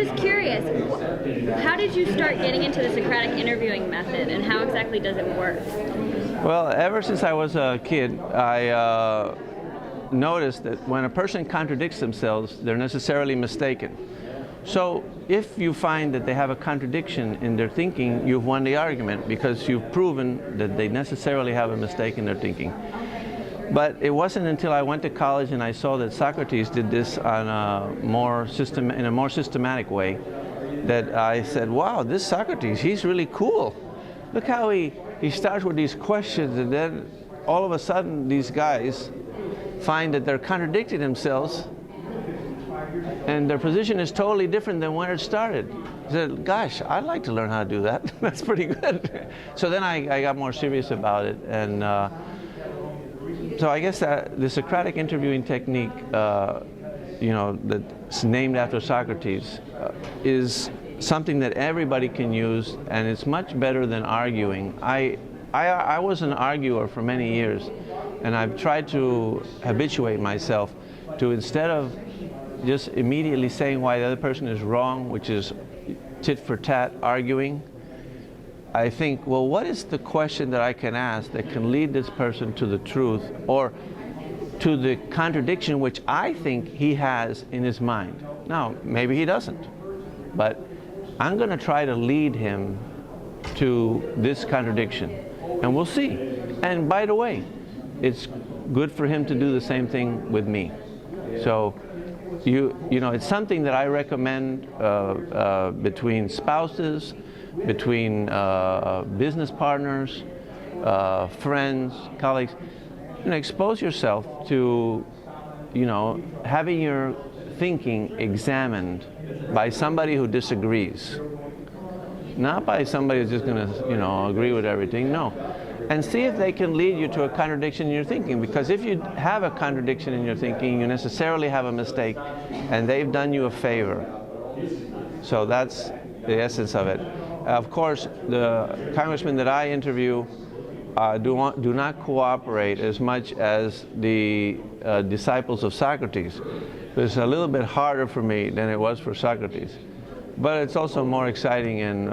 just curious, how did you start getting into the Socratic interviewing method, and how exactly does it work? Well, ever since I was a kid, I noticed that when a person contradicts themselves, they're necessarily mistaken. So if you find that they have a contradiction in their thinking, you've won the argument because you've proven that they necessarily have a mistake in their thinking. But it wasn't until I went to college and I saw that Socrates did this on in a more systematic way that I said, wow, this Socrates, he's really cool. Look how he starts with these questions, and then all of a sudden these guys find that they're contradicting themselves and their position is totally different than where it started. I said, gosh, I'd like to learn how to do that. That's pretty good. So then I got more serious about it, and so I guess that the Socratic interviewing technique, that's named after Socrates, is something that everybody can use, and it's much better than arguing. I was an arguer for many years, and I've tried to habituate myself to, instead of just immediately saying why the other person is wrong, which is tit for tat arguing, I think, well, what is the question that I can ask that can lead this person to the truth or to the contradiction which I think he has in his mind? Now, maybe he doesn't, but I'm going to try to lead him to this contradiction, and we'll see. And by the way, it's good for him to do the same thing with me. So, it's something that I recommend between spouses, between business partners, friends, colleagues. Expose yourself to, having your thinking examined by somebody who disagrees. Not by somebody who's just going to, agree with everything. No. And see if they can lead you to a contradiction in your thinking. Because if you have a contradiction in your thinking, you necessarily have a mistake, and they've done you a favor. So that's the essence of it. Of course, the congressmen that I interview do not cooperate as much as the disciples of Socrates. It's a little bit harder for me than it was for Socrates. But it's also more exciting and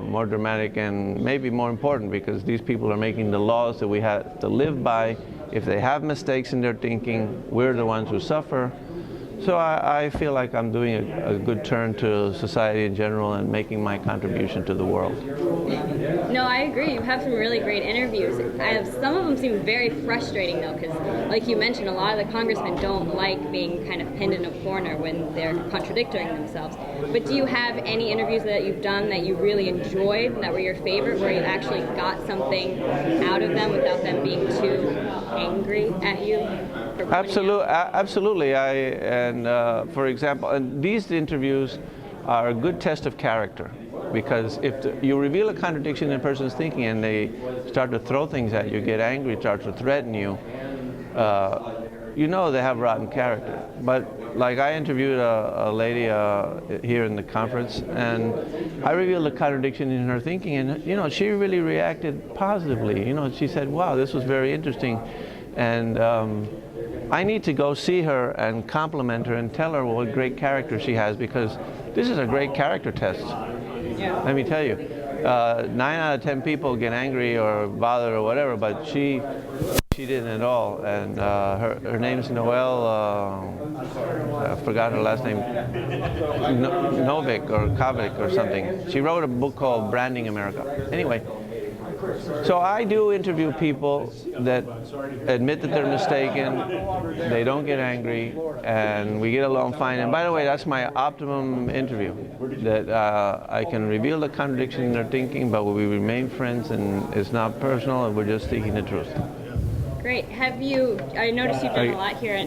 more dramatic and maybe more important, because these people are making the laws that we have to live by. If they have mistakes in their thinking, we're the ones who suffer. So I feel like I'm doing a good turn to society in general and making my contribution to the world. No, I agree. You have some really great interviews. Some of them seem very frustrating, though, because, like you mentioned, a lot of the congressmen don't like being kind of pinned in a corner when they're contradicting themselves. But do you have any interviews that you've done that you really enjoyed, that were your favorite, where you actually got something out of them without them being too angry at you? Absolutely. For example, and these interviews are a good test of character, because if you reveal a contradiction in a person's thinking and they start to throw things at you, get angry, start to threaten you, they have rotten character. But like I interviewed a lady here in the conference, and I revealed a contradiction in her thinking, and she really reacted positively. She said, wow, this was very interesting. And I need to go see her and compliment her and tell her what great character she has, because this is a great character test. Yeah. Let me tell you, 9 out of 10 people get angry or bothered or whatever, but she didn't at all. And her name's Noelle. I forgot her last name. Novik or Kavik or something. She wrote a book called Branding America. Anyway. So I do interview people that admit that they're mistaken, they don't get angry, and we get along fine. And by the way, that's my optimum interview, that I can reveal the contradiction in their thinking, but we remain friends, and it's not personal, and we're just speaking the truth. Great. I noticed you've done a lot here at